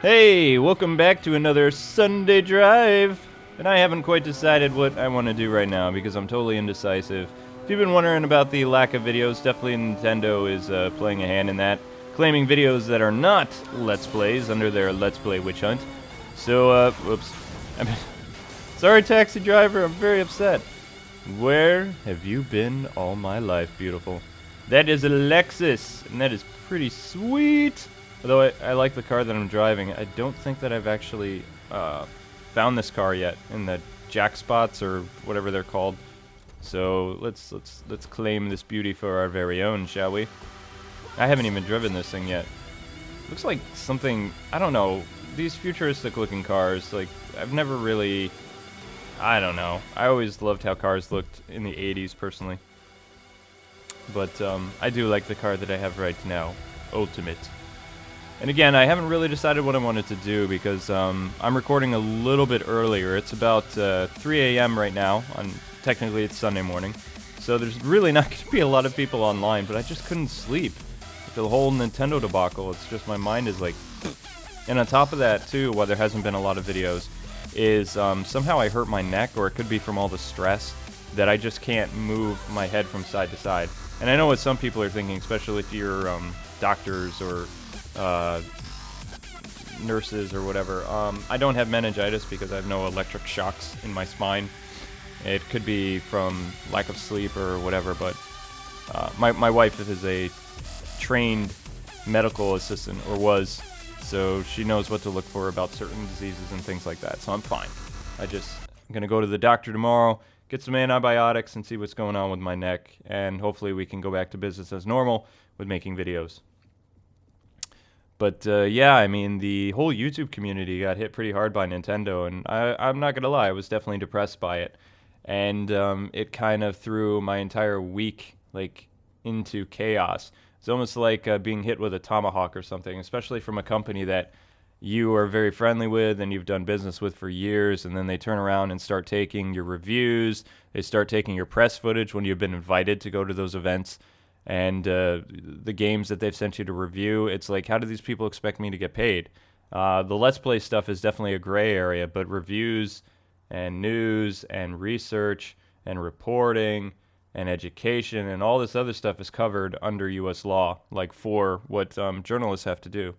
Hey, welcome back to another Sunday Drive. And I haven't quite decided what I want to do right now because I'm totally indecisive. If you've been wondering about the lack of videos, definitely Nintendo is playing a hand in that, claiming videos that are not Let's Plays under their Let's Play witch hunt. So, whoops. Sorry, taxi driver, I'm very upset. Where have you been all my life, beautiful? That is a Lexus, and that is pretty sweet. Although I like the car that I'm driving, I don't think that I've actually found this car yet in the jack spots or whatever they're called. So let's claim this beauty for our very own, shall we? I haven't even driven this thing yet. Looks like something, I don't know, these futuristic looking cars, like I've never really, I don't know. I always loved how cars looked in the 80s personally. But I do like the car that I have right now, Ultimate. And again, I haven't really decided what I wanted to do because I'm recording a little bit earlier. It's about 3 a.m. right now. Technically, it's Sunday morning. So there's really not going to be a lot of people online, but I just couldn't sleep. The whole Nintendo debacle, it's just my mind is like... And on top of that, too, while there hasn't been a lot of videos, is somehow I hurt my neck, or it could be from all the stress, that I just can't move my head from side to side. And I know what some people are thinking, especially if you're doctors or... nurses or whatever. I don't have meningitis because I have no electric shocks in my spine. It could be from lack of sleep or whatever, but my wife is a trained medical assistant, or was, so she knows what to look for about certain diseases and things like that, so I'm fine. I'm going to go to the doctor tomorrow, get some antibiotics, and see what's going on with my neck, and hopefully we can go back to business as normal with making videos. But yeah, I mean, the whole YouTube community got hit pretty hard by Nintendo, and I'm not going to lie, I was definitely depressed by it. And it kind of threw my entire week, like, into chaos. It's almost like being hit with a tomahawk or something, especially from a company that you are very friendly with and you've done business with for years, and then they turn around and start taking your reviews, they start taking your press footage when you've been invited to go to those events. And the games that they've sent you to review, it's like, how do these people expect me to get paid? The Let's Play stuff is definitely a gray area, but reviews and news and research and reporting and education and all this other stuff is covered under U.S. law, like for what journalists have to do.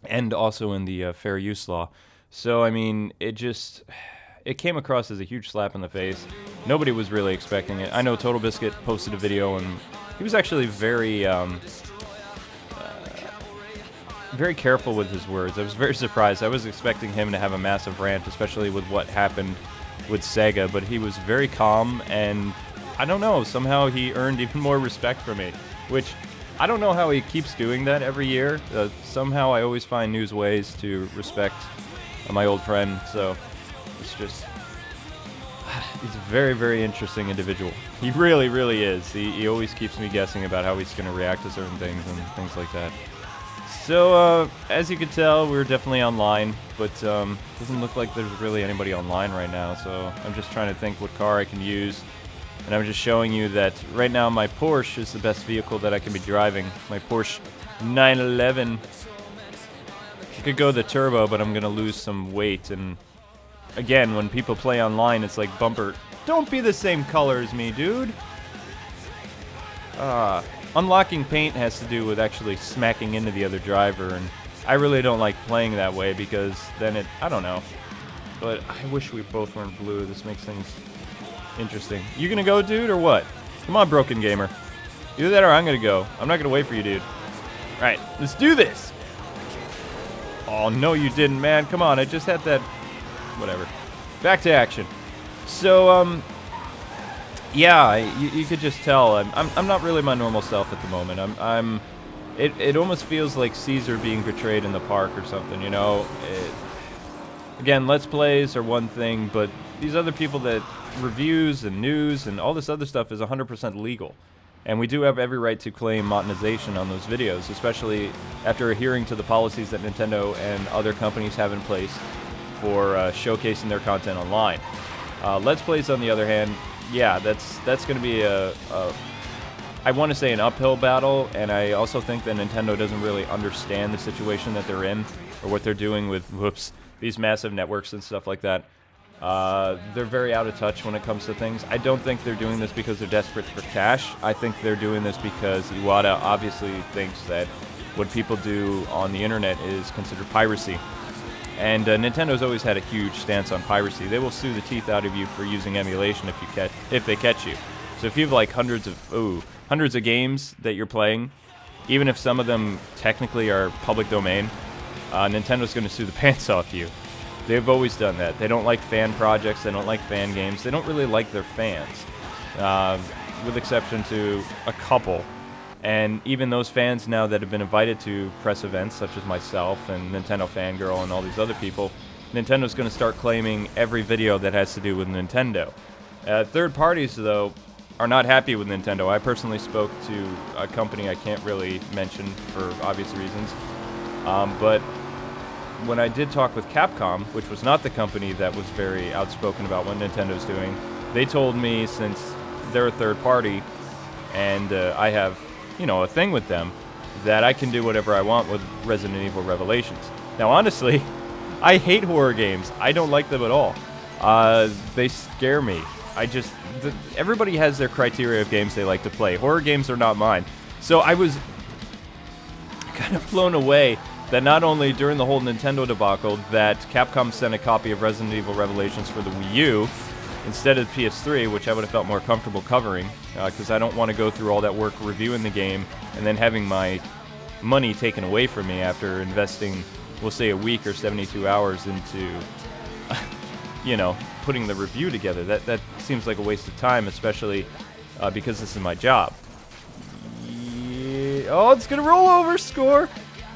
And also in the fair use law. So, I mean, it came across as a huge slap in the face. Nobody was really expecting it. I know Total Biscuit posted a video, and he was actually very careful with his words. I was very surprised. I was expecting him to have a massive rant, especially with what happened with Sega, but he was very calm, and I don't know, somehow he earned even more respect from me, which I don't know how he keeps doing that every year. Somehow I always find new ways to respect my old friend, so... It's just, he's a very, very interesting individual. He really, really is. He always keeps me guessing about how he's going to react to certain things and things like that. So, as you can tell, we're definitely online, but doesn't look like there's really anybody online right now, so I'm just trying to think what car I can use. And I'm just showing you that right now my Porsche is the best vehicle that I can be driving. My Porsche 911. I could go the turbo, but I'm going to lose some weight, and again, when people play online, it's like bumper. Don't be the same color as me, dude. Unlocking paint has to do with actually smacking into the other driver, and I really don't like playing that way because then I don't know. But I wish we both weren't blue. This makes things interesting. You gonna go, dude, or what? Come on, Broken Gamer. Either that or I'm gonna go. I'm not gonna wait for you, dude. Alright, let's do this. Oh, no, you didn't, man. Come on, I just had that... Whatever. Back to action. So, yeah, you could just tell I'm not really my normal self at the moment. It almost feels like Caesar being betrayed in the park or something, you know. Again, Let's Plays are one thing, but these other people that reviews and news and all this other stuff is 100% legal. And we do have every right to claim monetization on those videos, especially after adhering to the policies that Nintendo and other companies have in place for showcasing their content online. Let's Plays, on the other hand, yeah, that's going to be a I want to say an uphill battle, and I also think that Nintendo doesn't really understand the situation that they're in, or what they're doing with, whoops, these massive networks and stuff like that. They're very out of touch when it comes to things. I don't think they're doing this because they're desperate for cash. I think they're doing this because Iwata obviously thinks that what people do on the internet is considered piracy. And Nintendo's always had a huge stance on piracy. They will sue the teeth out of you for using emulation if they catch you. So if you have like hundreds of games that you're playing, even if some of them technically are public domain, Nintendo's going to sue the pants off you. They've always done that. They don't like fan projects. They don't like fan games. They don't really like their fans, with exception to a couple. And even those fans now that have been invited to press events, such as myself and Nintendo Fangirl and all these other people, Nintendo's going to start claiming every video that has to do with Nintendo. Third parties, though, are not happy with Nintendo. I personally spoke to a company I can't really mention for obvious reasons. But when I did talk with Capcom, which was not the company that was very outspoken about what Nintendo's doing, they told me since they're a third party and I have, you know, a thing with them, that I can do whatever I want with Resident Evil Revelations. Now, honestly, I hate horror games. I don't like them at all. They scare me. Everybody has their criteria of games they like to play. Horror games are not mine. So I was kind of blown away that not only during the whole Nintendo debacle that Capcom sent a copy of Resident Evil Revelations for the Wii U instead of PS3, which I would have felt more comfortable covering, because I don't want to go through all that work reviewing the game and then having my money taken away from me after investing, we'll say, a week or 72 hours into, you know, putting the review together. That seems like a waste of time, especially because this is my job. Yeah. Oh, it's gonna roll over, score!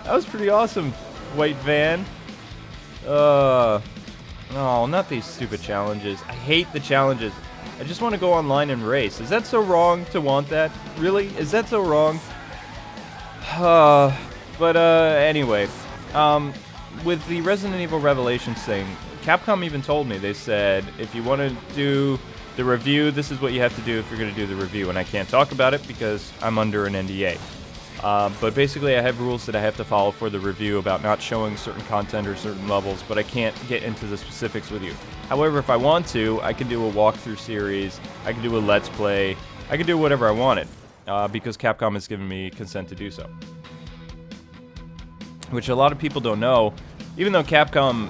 That was pretty awesome, white van. Oh, not these stupid challenges. I hate the challenges. I just want to go online and race. Is that so wrong to want that? Really? Is that so wrong? Anyway. With the Resident Evil Revelations thing, Capcom even told me, they said, if you want to do the review, this is what you have to do if you're going to do the review. And I can't talk about it because I'm under an NDA. But basically, I have rules that I have to follow for the review about not showing certain content or certain levels, but I can't get into the specifics with you. However, if I want to, I can do a walkthrough series, I can do a Let's Play, I can do whatever I wanted, because Capcom has given me consent to do so. Which a lot of people don't know, even though Capcom,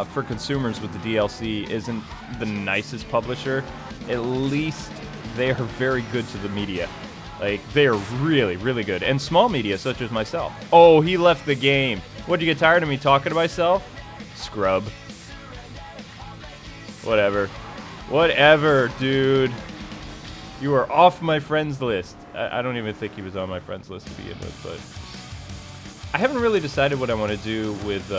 for consumers with the DLC, isn't the nicest publisher, at least they are very good to the media. Like, they are really, really good. And small media, such as myself. Oh, he left the game. What'd you get tired of me talking to myself? Scrub. Whatever. Whatever, dude. You are off my friends list. I don't even think he was on my friends list to begin with, but I haven't really decided what I want to do with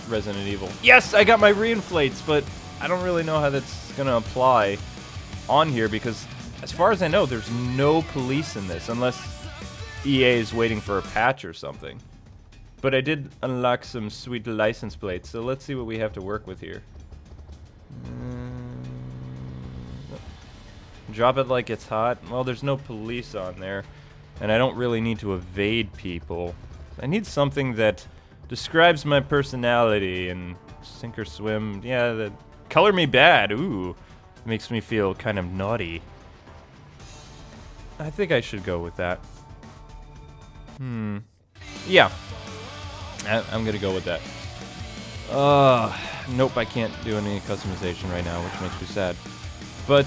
Resident Evil. Yes, I got my reinflates, but I don't really know how that's going to apply on here because as far as I know, there's no police in this, unless EA is waiting for a patch or something. But I did unlock some sweet license plates, so let's see what we have to work with here. Drop it like it's hot. Well, there's no police on there, and I don't really need to evade people. I need something that describes my personality, and sink or swim. Yeah, that color me bad. Ooh, makes me feel kind of naughty. I think I should go with that. Yeah. I'm gonna go with that. Nope, I can't do any customization right now, which makes me sad. But,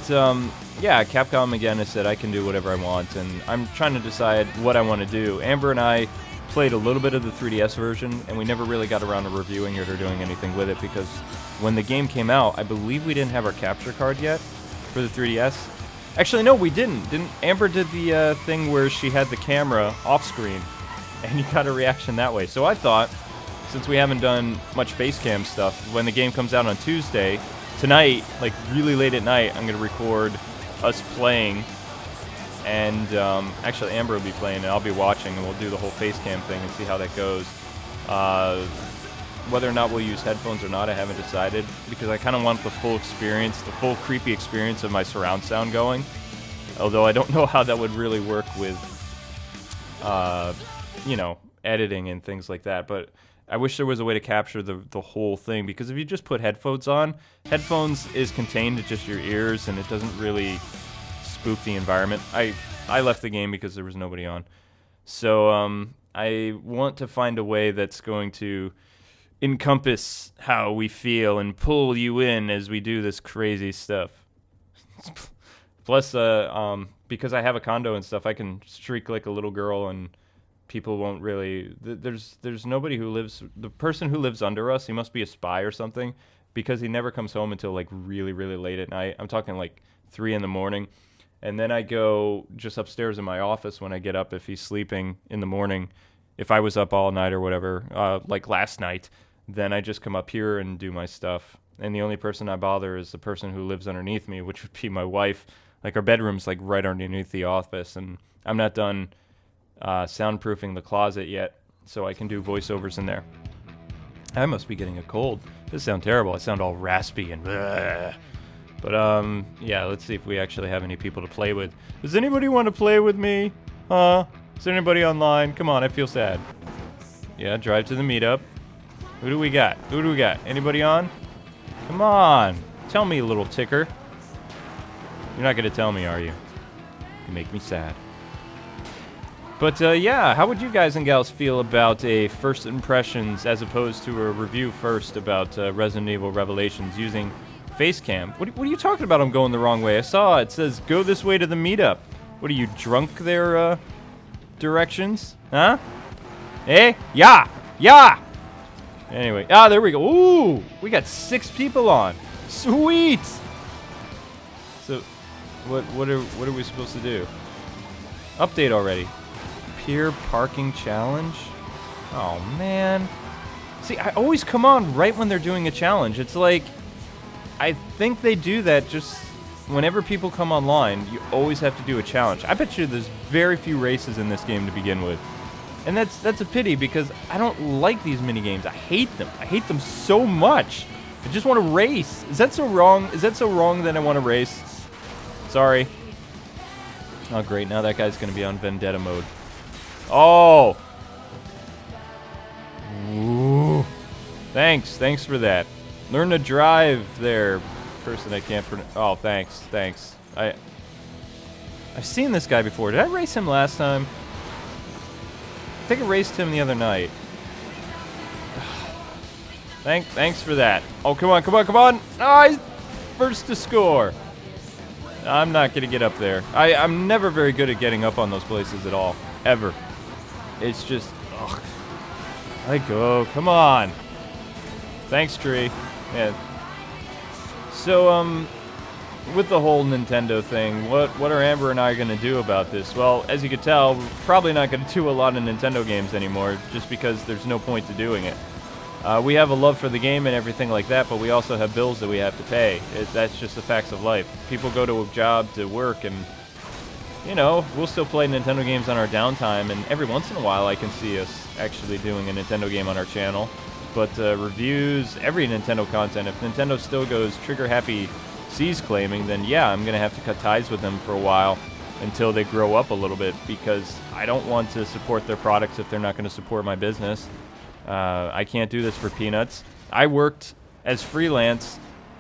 yeah, Capcom again has said I can do whatever I want, and I'm trying to decide what I want to do. Amber and I played a little bit of the 3DS version, and we never really got around to reviewing it or doing anything with it, because when the game came out, I believe we didn't have our capture card yet for the 3DS. Actually, no, we didn't. Amber did the thing where she had the camera off-screen, and you got a reaction that way. So I thought, since we haven't done much facecam stuff, when the game comes out on Tuesday, tonight, like really late at night, I'm going to record us playing, and actually Amber will be playing, and I'll be watching, and we'll do the whole facecam thing and see how that goes. Whether or not we'll use headphones or not, I haven't decided, because I kind of want the full experience, the full creepy experience of my surround sound going. Although I don't know how that would really work with, you know, editing and things like that. But I wish there was a way to capture the whole thing, because if you just put headphones on, headphones is contained to just your ears, and it doesn't really spook the environment. I left the game because there was nobody on. So I want to find a way that's going to encompass how we feel and pull you in as we do this crazy stuff. Plus, because I have a condo and stuff, I can shriek like a little girl, and people won't really... There's nobody who lives... The person who lives under us, he must be a spy or something, because he never comes home until like really, really late at night. I'm talking like 3 in the morning. And then I go just upstairs in my office when I get up if he's sleeping in the morning. If I was up all night or whatever, like last night, then I just come up here and do my stuff. And the only person I bother is the person who lives underneath me, which would be my wife. Like, our bedroom's like right underneath the office, and I'm not done soundproofing the closet yet, so I can do voiceovers in there. I must be getting a cold. This sounds terrible. I sound all raspy and bleh. But, yeah, let's see if we actually have any people to play with. Does anybody want to play with me? Huh? Is there anybody online? Come on, I feel sad. Yeah, drive to the meetup. Who do we got? Who do we got? Anybody on? Come on. Tell me, little ticker. You're not going to tell me, are you? You make me sad. But, yeah, how would you guys and gals feel about a first impressions as opposed to a review first about Resident Evil Revelations using Facecam? What are you talking about? I'm going the wrong way. I saw it says go this way to the meetup. What are you, drunk there, directions? Huh? Eh? Yeah! Yeah! Anyway, there we go. Ooh! We got 6 people on. Sweet! So, what are we supposed to do? Update already. Peer parking challenge? Oh, man. See, I always come on right when they're doing a challenge. It's like, I think they do that just whenever people come online, you always have to do a challenge. I bet you there's very few races in this game to begin with. And that's a pity, because I don't like these mini games. I hate them. I hate them so much. I just want to race. Is that so wrong? Is that so wrong that I want to race? Sorry. Oh, great. Now that guy's going to be on Vendetta mode. Oh! Ooh. Thanks. Thanks for that. Learn to drive there, person I can't pronounce. Oh, thanks. Thanks. I've seen this guy before. Did I race him last time? I think I raced him the other night. Thanks for that. Oh, come on, come on, come on! Ah, he's first to score. I'm not gonna get up there. I'm never very good at getting up on those places at all, ever. It's just, ugh. Let go. Come on. Thanks, tree. Yeah. So, with the whole Nintendo thing, what are Amber and I going to do about this? Well, as you can tell, we're probably not going to do a lot of Nintendo games anymore, just because there's no point to doing it. We have a love for the game and everything like that, but we also have bills that we have to pay. That's just the facts of life. People go to a job to work, and, you know, we'll still play Nintendo games on our downtime, and every once in a while I can see us actually doing a Nintendo game on our channel. But reviews, every Nintendo content, if Nintendo still goes trigger-happy C's claiming, then yeah, I'm going to have to cut ties with them for a while until they grow up a little bit, because I don't want to support their products if they're not going to support my business. I can't do this for peanuts. I worked as freelance,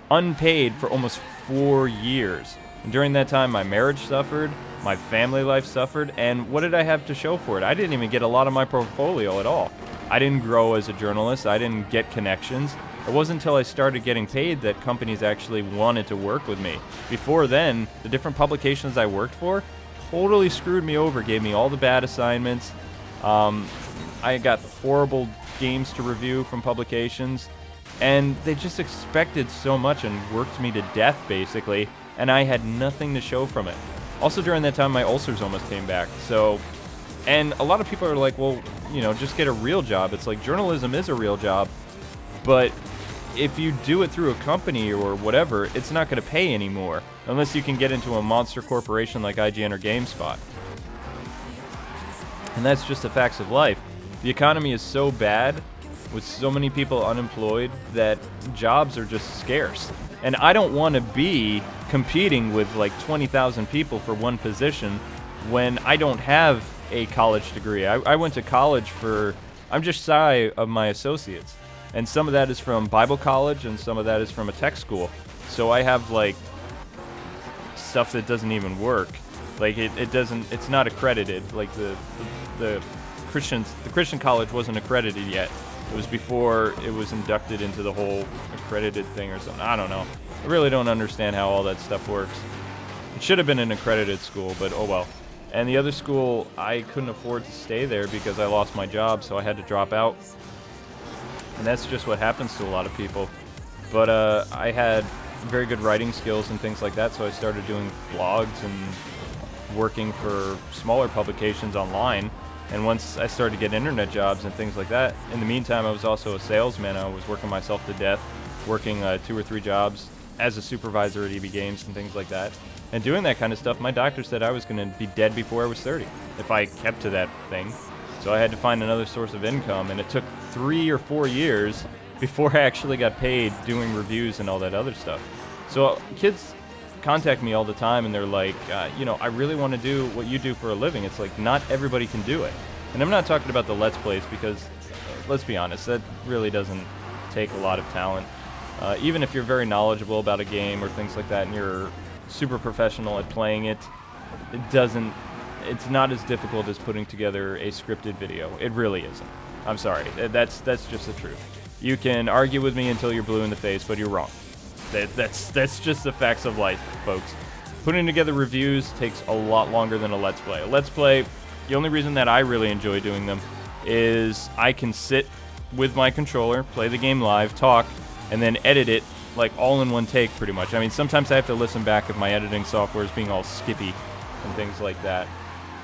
unpaid, for almost 4 years. And during that time, my marriage suffered, my family life suffered, and what did I have to show for it? I didn't even get a lot of my portfolio at all. I didn't grow as a journalist. I didn't get connections. It wasn't until I started getting paid that companies actually wanted to work with me. Before then, the different publications I worked for totally screwed me over, gave me all the bad assignments. I got horrible games to review from publications, and they just expected so much and worked me to death, basically, and I had nothing to show from it. Also, during that time, my ulcers almost came back, so... And a lot of people are like, well, you know, just get a real job. It's like, journalism is a real job, but if you do it through a company or whatever, it's not going to pay anymore, unless you can get into a monster corporation like IGN or GameSpot. And that's just the facts of life. The economy is so bad, with so many people unemployed, that jobs are just scarce. And I don't want to be competing with like 20,000 people for one position when I don't have a college degree. I went to college for, I'm just shy of my associates. And some of that is from Bible college and some of that is from a tech school. So I have like stuff that doesn't even work. Like it doesn't, it's not accredited. Like the Christian college wasn't accredited yet. It was before it was inducted into the whole accredited thing or something. I don't know. I really don't understand how all that stuff works. It should have been an accredited school, but oh well. And the other school, I couldn't afford to stay there because I lost my job, so I had to drop out. And that's just what happens to a lot of people. But I had very good writing skills and things like that, so I started doing blogs and working for smaller publications online. And once I started to get internet jobs and things like that, in the meantime, I was also a salesman. I was working myself to death, working 2 or 3 jobs as a supervisor at EB Games and things like that. And doing that kind of stuff, my doctor said I was going to be dead before I was 30 if I kept to that thing. So I had to find another source of income, and it took 3 or 4 years before I actually got paid doing reviews and all that other stuff. So kids contact me all the time, and they're like, you know, I really want to do what you do for a living. It's like, not everybody can do it. And I'm not talking about the Let's Plays because, let's be honest, that really doesn't take a lot of talent. Even if you're very knowledgeable about a game or things like that and you're super professional at playing it, it's not as difficult as putting together a scripted video. It really isn't. I'm sorry. That's just the truth. You can argue with me until you're blue in the face, but you're wrong. That's just the facts of life, folks. Putting together reviews takes a lot longer than a Let's Play. A Let's Play, the only reason that I really enjoy doing them is I can sit with my controller, play the game live, talk, and then edit it like all in one take pretty much. I mean, sometimes I have to listen back if my editing software is being all skippy and things like that.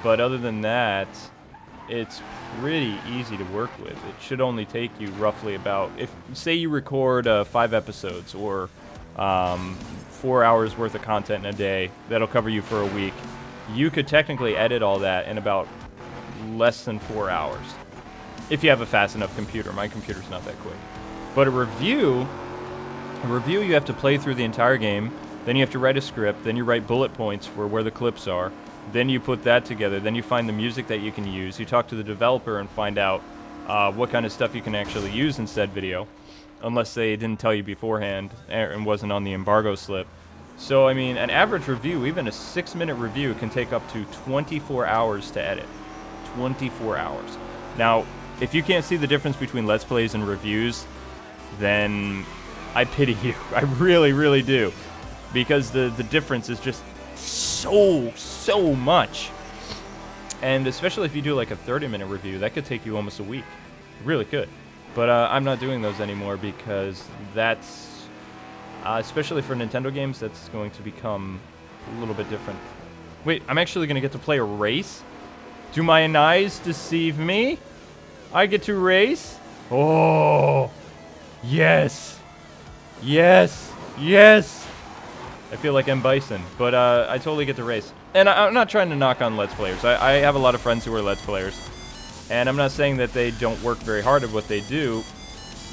But other than that, it's pretty easy to work with. It should only take you roughly about, if say you record 5 episodes or 4 hours worth of content in a day, that'll cover you for a week. You could technically edit all that in about less than 4 hours. If you have a fast enough computer. My computer's not that quick. But a review you have to play through the entire game, then you have to write a script, then you write bullet points for where the clips are, then you put that together, then you find the music that you can use, you talk to the developer and find out what kind of stuff you can actually use in said video, unless they didn't tell you beforehand and wasn't on the embargo slip. So, I mean, an average review, even a 6-minute review, can take up to 24 hours to edit. 24 hours. Now, if you can't see the difference between Let's Plays and reviews, then I pity you. I really, really do. Because the difference is just so much. And especially if you do like a 30-minute review, that could take you almost a week. It really could. But I'm not doing those anymore because that's, especially for Nintendo games, that's going to become a little bit different. Wait, I'm actually going to get to play a race? Do my eyes deceive me? I get to race? Oh, yes. Yes. Yes. I feel like M. Bison, but I totally get to race. And I'm not trying to knock on Let's Players. I have a lot of friends who are Let's Players. And I'm not saying that they don't work very hard at what they do.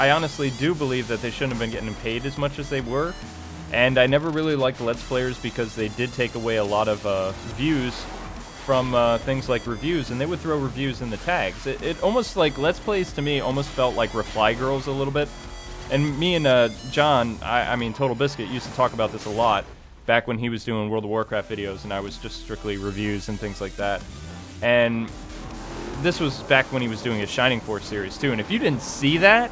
I honestly do believe that they shouldn't have been getting paid as much as they were. And I never really liked Let's Players because they did take away a lot of views from things like reviews, and they would throw reviews in the tags. It almost like, Let's Plays to me almost felt like Reply Girls a little bit. And me and John, I mean Total Biscuit, used to talk about this a lot back when he was doing World of Warcraft videos and I was just strictly reviews and things like that. And this was back when he was doing his Shining Force series too, and if you didn't see that,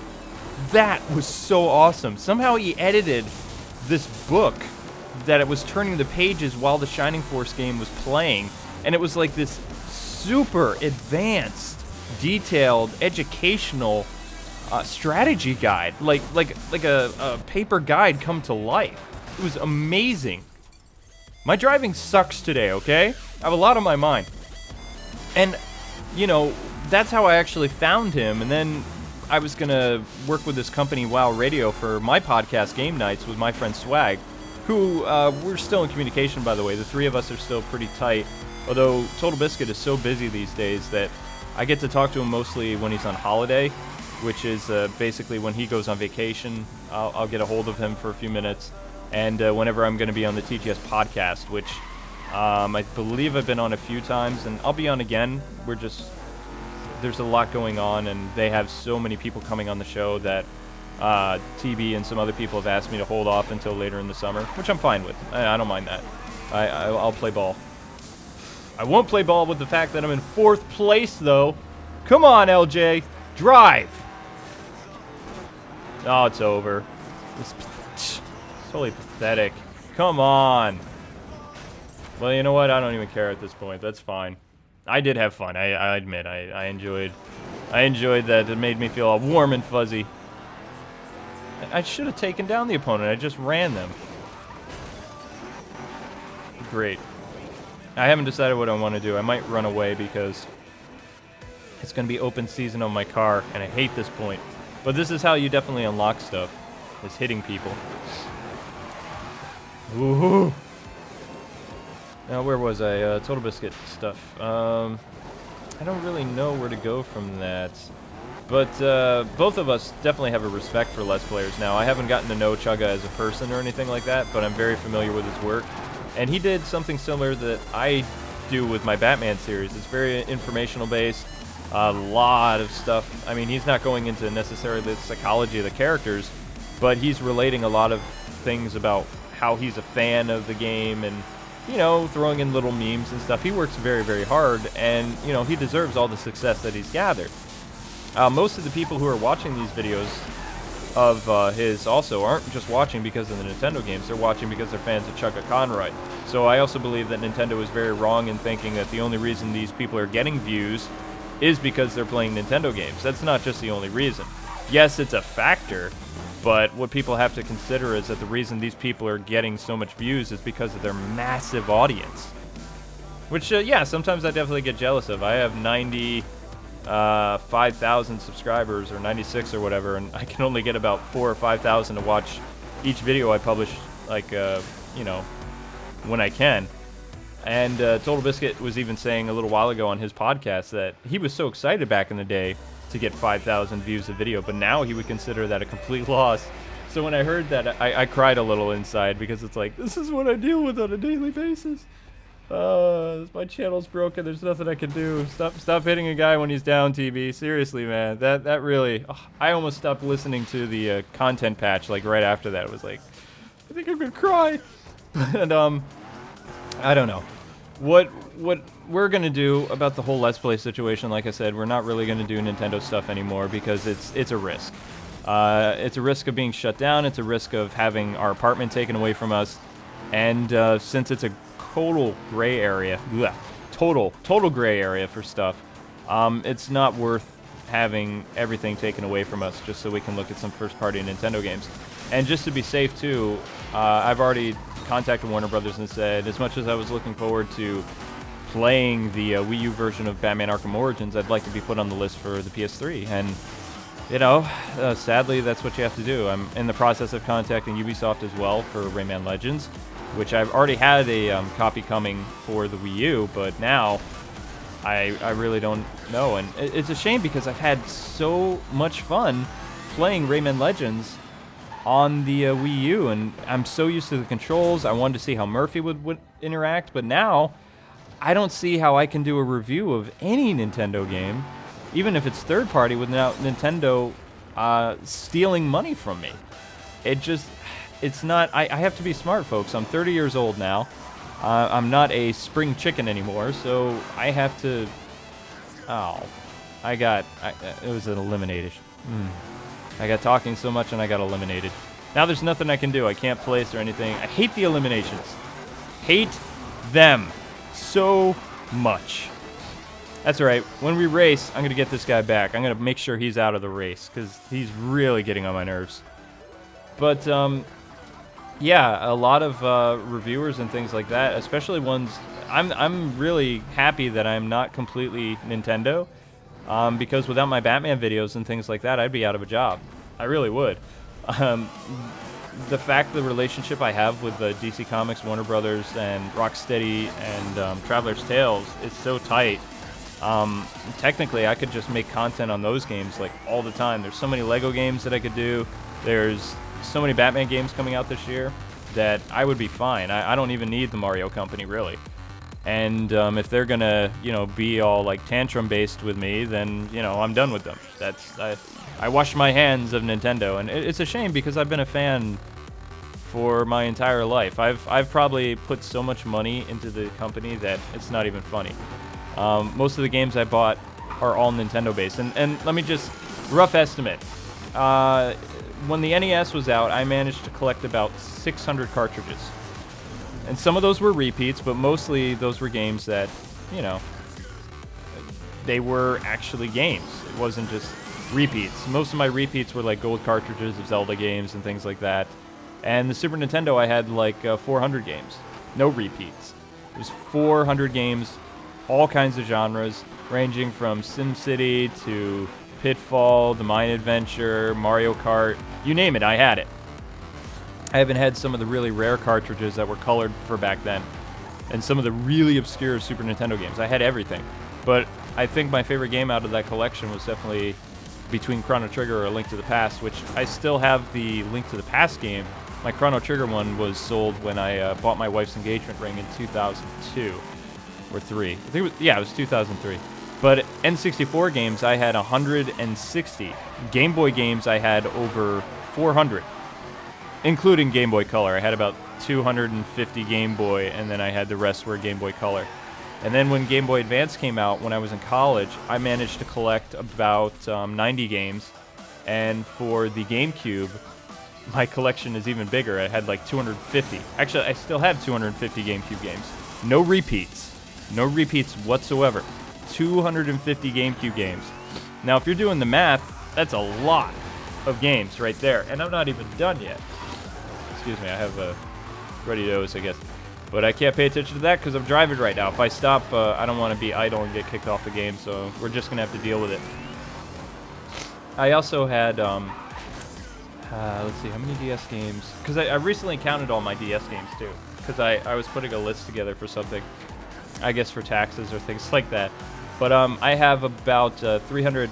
that was so awesome. Somehow he edited this book that it was turning the pages while the Shining Force game was playing, and it was like this super advanced, detailed, educational strategy guide, like a paper guide come to life. It was amazing. My driving sucks today, okay? I have a lot on my mind. And, you know, that's how I actually found him, and then I was gonna work with this company, WoW Radio, for my podcast, Game Nights, with my friend Swag, who, we're still in communication, by the way. The three of us are still pretty tight, although Total Biscuit is so busy these days that I get to talk to him mostly when he's on holiday, which is basically when he goes on vacation. I'll get a hold of him for a few minutes, and whenever I'm going to be on the TTS podcast, which I believe I've been on a few times, and I'll be on again. There's a lot going on, and they have so many people coming on the show that TB and some other people have asked me to hold off until later in the summer, which I'm fine with. I don't mind that. I'll play ball. I won't play ball with the fact that I'm in 4th place, though. Come on, LJ. Drive. Oh, it's over. It's totally pathetic. Come on. Well, you know what? I don't even care at this point. That's fine. I did have fun. I admit. I enjoyed that. It made me feel all warm and fuzzy. I should have taken down the opponent. I just ran them. Great. I haven't decided what I want to do. I might run away because it's going to be open season on my car, and I hate this point. But this is how you definitely unlock stuff, is hitting people. Woohoo! Now, where was I? Total Biscuit stuff. I don't really know where to go from that. But both of us definitely have a respect for Let's Players now. I haven't gotten to know Chugga as a person or anything like that, but I'm very familiar with his work. And he did something similar that I do with my Batman series. It's very informational based. A lot of stuff. I mean, he's not going into necessarily the psychology of the characters, but he's relating a lot of things about how he's a fan of the game and, you know, throwing in little memes and stuff. He works very, very hard, and, you know, he deserves all the success that he's gathered. Most of the people who are watching these videos of his also aren't just watching because of the Nintendo games. They're watching because they're fans of Chugga Conroy. So I also believe that Nintendo is very wrong in thinking that the only reason these people are getting views is because they're playing Nintendo games. That's not just the only reason. Yes, it's a factor, but what people have to consider is that the reason these people are getting so much views is because of their massive audience. Which, yeah, sometimes I definitely get jealous of. I have 5,000 subscribers, or 96 or whatever, and I can only get about 4,000 or 5,000 to watch each video I publish, like, you know, when I can. And Total Biscuit was even saying a little while ago on his podcast that he was so excited back in the day to get 5,000 views a video, but now he would consider that a complete loss. So when I heard that, I cried a little inside, because it's like, this is what I deal with on a daily basis. My channel's broken. There's nothing I can do. Stop hitting a guy when he's down, TV. Seriously, man. That really... I almost stopped listening to the content patch, like, right after that. It was like, I think I'm gonna cry. And, I don't know. What we're gonna do about the whole Let's Play situation, like I said, we're not really gonna do Nintendo stuff anymore because it's a risk. It's a risk of being shut down. It's a risk of having our apartment taken away from us. And since it's a total gray area, total gray area for stuff, it's not worth having everything taken away from us just so we can look at some first-party Nintendo games. And just to be safe too, I've already contacted Warner Brothers and said, as much as I was looking forward to playing the Wii U version of Batman Arkham Origins, I'd like to be put on the list for the PS3. And, you know, sadly, that's what you have to do. I'm in the process of contacting Ubisoft as well for Rayman Legends, which I've already had a copy coming for the Wii U, but now I really don't know. And it's a shame because I've had so much fun playing Rayman Legends on the Wii U, and I'm so used to the controls. I wanted to see how Murphy would interact, but now I don't see how I can do a review of any Nintendo game, even if it's third party, without Nintendo stealing money from me. It's not, I have to be smart, folks. I'm 30 years old now. I'm not a spring chicken anymore, so I have to, it was an elimination. I got talking so much and I got eliminated. Now there's nothing I can do. I can't place or anything. I hate the eliminations. Hate them so much. That's alright. When we race, I'm going to get this guy back. I'm going to make sure he's out of the race because he's really getting on my nerves. But, yeah, a lot of reviewers and things like that, especially ones... I'm really happy that I'm not completely Nintendo. Because without my Batman videos and things like that, I'd be out of a job. I really would. The fact, the relationship I have with DC Comics, Warner Brothers, and Rocksteady, and Traveler's Tales is so tight. Technically, I could just make content on those games like all the time. There's so many Lego games that I could do. There's so many Batman games coming out this year. that I would be fine. I don't even need the Mario company, really. And if they're gonna, be all like tantrum based with me, then I'm done with them. I wash my hands of Nintendo, and it's a shame because I've been a fan for my entire life. I've probably put so much money into the company that it's not even funny. Most of the games I bought are all Nintendo based, and let me just rough estimate. When the NES was out, I managed to collect about 600 cartridges. And some of those were repeats, but mostly those were games that, they were actually games. It wasn't just repeats. Most of my repeats were like gold cartridges of Zelda games and things like that. And the Super Nintendo, I had like 400 games. No repeats. It was 400 games, all kinds of genres, ranging from SimCity to Pitfall, The Mine Adventure, Mario Kart, you name it, I had it. I even had some of the really rare cartridges that were colored for back then, and some of the really obscure Super Nintendo games. I had everything, but I think my favorite game out of that collection was definitely between Chrono Trigger or A Link to the Past, which I still have the Link to the Past game. My Chrono Trigger one was sold when I bought my wife's engagement ring in 2002 or 3. I think it was 2003. But N64 games, I had 160. Game Boy games, I had over 400. Including Game Boy Color. I had about 250 Game Boy, and then I had the rest were Game Boy Color. And then when Game Boy Advance came out, when I was in college, I managed to collect about 90 games. And for the GameCube, my collection is even bigger. I had like 250. Actually, I still have 250 GameCube games. No repeats. No repeats whatsoever. 250 GameCube games. Now, if you're doing the math, that's a lot of games right there. And I'm not even done yet. Excuse me, I have a ruddy nose, I guess. But I can't pay attention to that because I'm driving right now. If I stop, I don't want to be idle and get kicked off the game, so we're just going to have to deal with it. I also had, let's see, how many DS games? Because I recently counted all my DS games, too. Because I was putting a list together for something, I guess for taxes or things like that. But I have about 300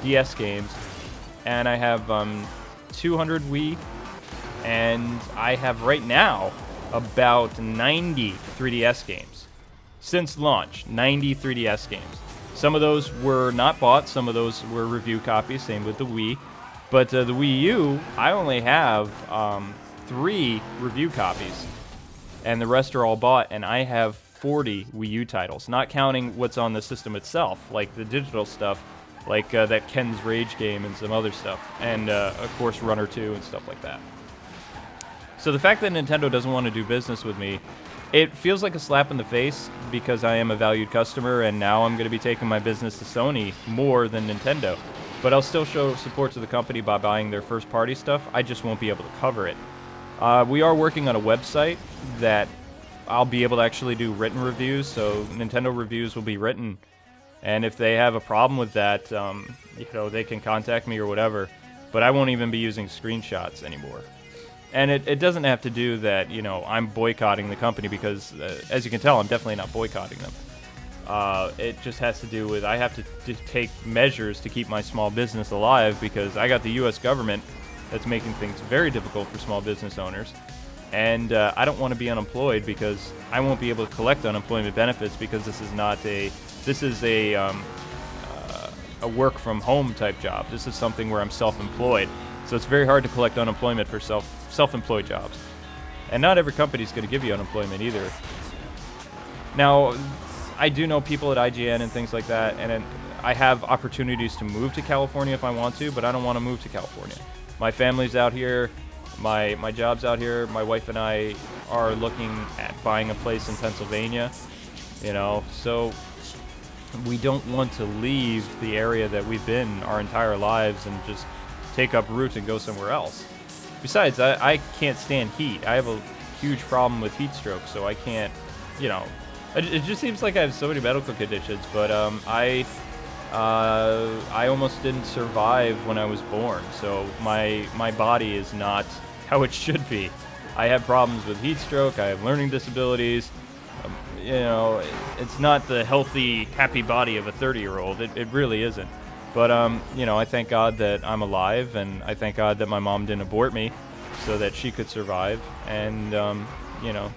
DS games, and I have 200 Wii, and I have right now about 90 3DS games. Since launch, 90 3DS games. Some of those were not bought, some of those were review copies, same with the Wii. But the Wii U, I only have 3 review copies, and the rest are all bought, and I have 40 Wii U titles, not counting what's on the system itself, like the digital stuff, like that Ken's Rage game and some other stuff, and of course Runner 2 and stuff like that. So the fact that Nintendo doesn't want to do business with me, it feels like a slap in the face because I am a valued customer and now I'm going to be taking my business to Sony more than Nintendo. But I'll still show support to the company by buying their first party stuff, I just won't be able to cover it. We are working on a website that I'll be able to actually do written reviews, so Nintendo reviews will be written. And if they have a problem with that, they can contact me or whatever. But I won't even be using screenshots anymore. And it doesn't have to do that, I'm boycotting the company because, as you can tell, I'm definitely not boycotting them. It just has to do with I have to take measures to keep my small business alive because I got the U.S. government that's making things very difficult for small business owners. And I don't want to be unemployed because I won't be able to collect unemployment benefits because this is a work from home type job. This is something where I'm self-employed. So it's very hard to collect unemployment for self-employed jobs. And not every company is going to give you unemployment either. Now, I do know people at IGN and things like that, and I have opportunities to move to California if I want to, but I don't want to move to California. My family's out here, my job's out here, my wife and I are looking at buying a place in Pennsylvania, so we don't want to leave the area that we've been our entire lives and just take up roots and go somewhere else. Besides, I can't stand heat. I have a huge problem with heat stroke, so I can't, it just seems like I have so many medical conditions, but I almost didn't survive when I was born, so my body is not how it should be. I have problems with heat stroke, I have learning disabilities, it's not the healthy, happy body of a 30-year-old, it really isn't. But, I thank God that I'm alive, and I thank God that my mom didn't abort me. so that she could survive. And, you know,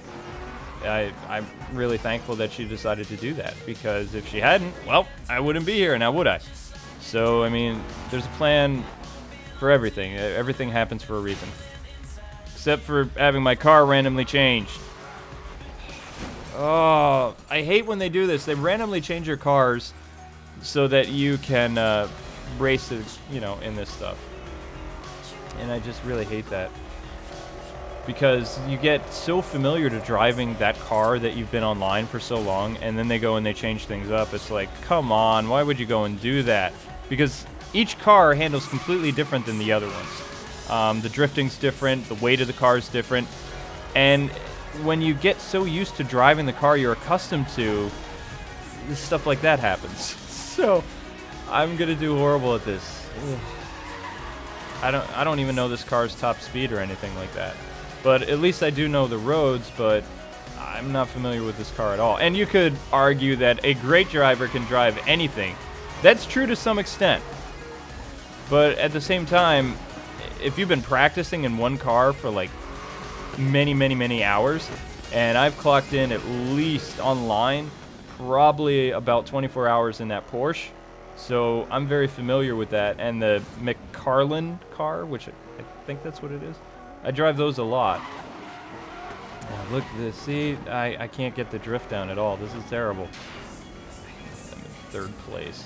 I'm really thankful that she decided to do that, because if she hadn't, well, I wouldn't be here now, would I? So, I mean, there's a plan for everything. Everything happens for a reason. Except for having my car randomly changed. Oh, I hate when they do this. They randomly change your cars so that you can race, you know, in this stuff. And I just really hate that. Because you get so familiar to driving that car that you've been online for so long, and then they go and they change things up. It's like, come on, why would you go and do that? Because each car handles completely different than the other ones. The drifting's different, the weight of the car is different, and when you get so used to driving the car you're accustomed to, stuff like that happens. So, I'm gonna do horrible at this. Ugh. I don't even know this car's top speed or anything like that. But at least I do know the roads, but I'm not familiar with this car at all. And you could argue that a great driver can drive anything. That's true to some extent. But at the same time, if you've been practicing in one car for like many hours, and I've clocked in at least online probably about 24 hours in that Porsche, so I'm very familiar with that. And the McCarlin car, which I think that's what it is, I drive those a lot. Oh, look at this. See, I can't get the drift down at all. This is terrible. I'm in 3rd place.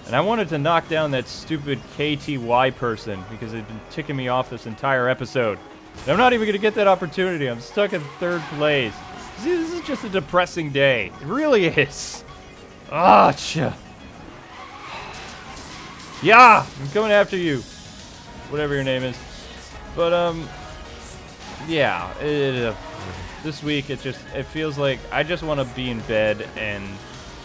And I wanted to knock down that stupid KTY person because they've been ticking me off this entire episode. And I'm not even going to get that opportunity. I'm stuck in 3rd place. See, this is just a depressing day. It really is. Ah, yeah, I'm coming after you. Whatever your name is. But, yeah, this week it feels like I just want to be in bed and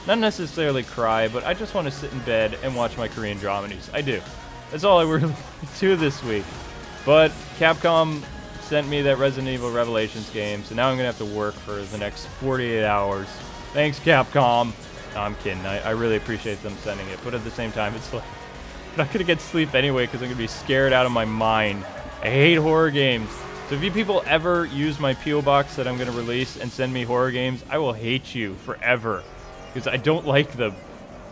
not necessarily cry, but I just want to sit in bed and watch my Korean dramedies. I do. That's all I really do this week. But Capcom sent me that Resident Evil Revelations game, so now I'm going to have to work for the next 48 hours. Thanks, Capcom. No, I'm kidding. I really appreciate them sending it, but at the same time, it's like I'm not going to get sleep anyway because I'm going to be scared out of my mind. I hate horror games. So if you people ever use my P.O. box that I'm going to release and send me horror games, I will hate you forever. Because I don't like them.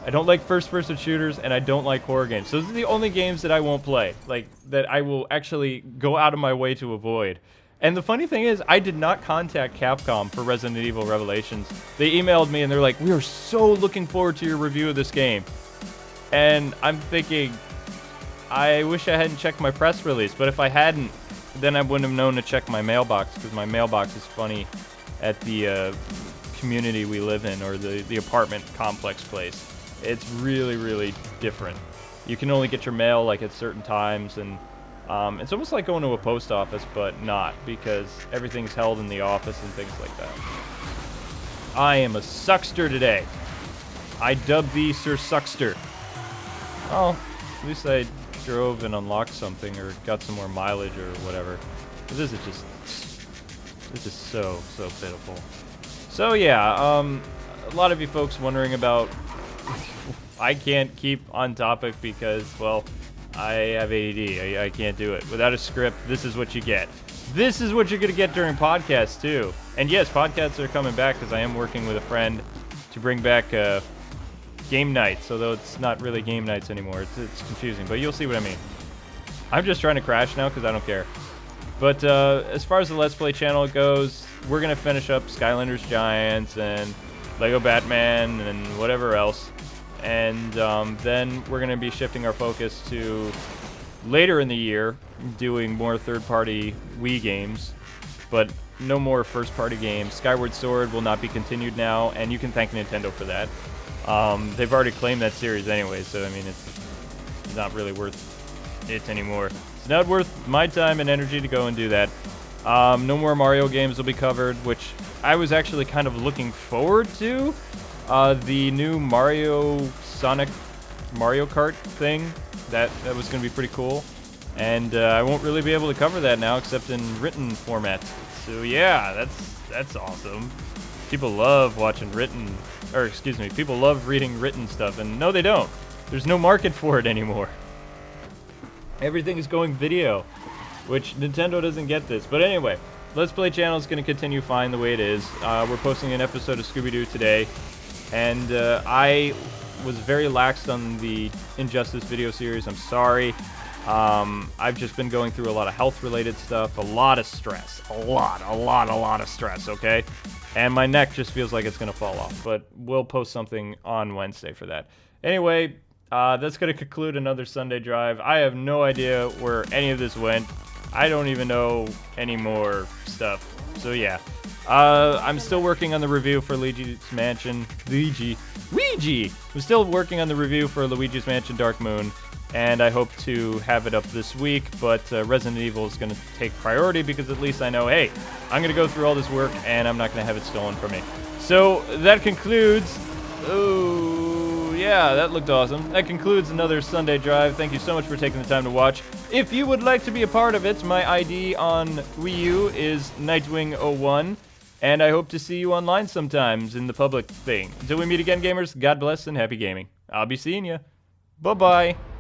I don't like first-person shooters, and I don't like horror games. So those are the only games that I won't play. Like, that I will actually go out of my way to avoid. And the funny thing is, I did not contact Capcom for Resident Evil Revelations. They emailed me, and they're like, we are so looking forward to your review of this game. And I'm thinking, I wish I hadn't checked my press release. But if I hadn't, then I wouldn't have known to check my mailbox, because my mailbox is funny at the community we live in, or the apartment complex place. It's really different. You can only get your mail like at certain times, and it's almost like going to a post office, but not, because everything's held in the office and things like that. I am a Suckster today. I dub thee Sir Suckster. Oh, at least I drove and unlocked something, or got some more mileage, or whatever. But this is so pitiful. So yeah, a lot of you folks wondering about, I can't keep on topic because, well, I have ADD. I can't do it. Without a script, this is what you get. This is what you're going to get during podcasts, too. And yes, podcasts are coming back because I am working with a friend to bring back game nights, although it's not really game nights anymore. It's confusing, but you'll see what I mean. I'm just trying to crash now because I don't care. But as far as the Let's Play channel goes, we're going to finish up Skylanders Giants and Lego Batman and whatever else. And then we're going to be shifting our focus to later in the year doing more third-party Wii games, but no more first-party games. Skyward Sword will not be continued now, and you can thank Nintendo for that. They've already claimed that series anyway, so I mean, it's not really worth it anymore. It's not worth my time and energy to go and do that. No more Mario games will be covered, which I was actually kind of looking forward to. The new Sonic Mario Kart thing, that was going to be pretty cool. And I won't really be able to cover that now except in written format. So yeah, that's awesome. People love watching written, or excuse me, people love reading written stuff, and no they don't. There's no market for it anymore. Everything is going video. which Nintendo doesn't get this. But anyway, Let's Play channel is going to continue fine the way it is. We're posting an episode of Scooby-Doo today, and I was very laxed on the Injustice video series. I'm sorry. I've just been going through a lot of health-related stuff, a lot of stress, a lot of stress, okay? And my neck just feels like it's going to fall off, but we'll post something on Wednesday for that. Anyway, that's going to conclude another Sunday drive. I have no idea where any of this went. I don't even know any more stuff. So yeah, I'm still working on the review for Luigi's Mansion. Luigi! I'm still working on the review for Luigi's Mansion Dark Moon, and I hope to have it up this week, but Resident Evil is going to take priority because at least I know, hey, I'm going to go through all this work and I'm not going to have it stolen from me. So that concludes... Oh, yeah, that looked awesome. That concludes another Sunday drive. Thank you so much for taking the time to watch. If you would like to be a part of it, my ID on Wii U is Knightwing01, and I hope to see you online sometimes in the public thing. Until we meet again, gamers, God bless and happy gaming. I'll be seeing you. Bye-bye.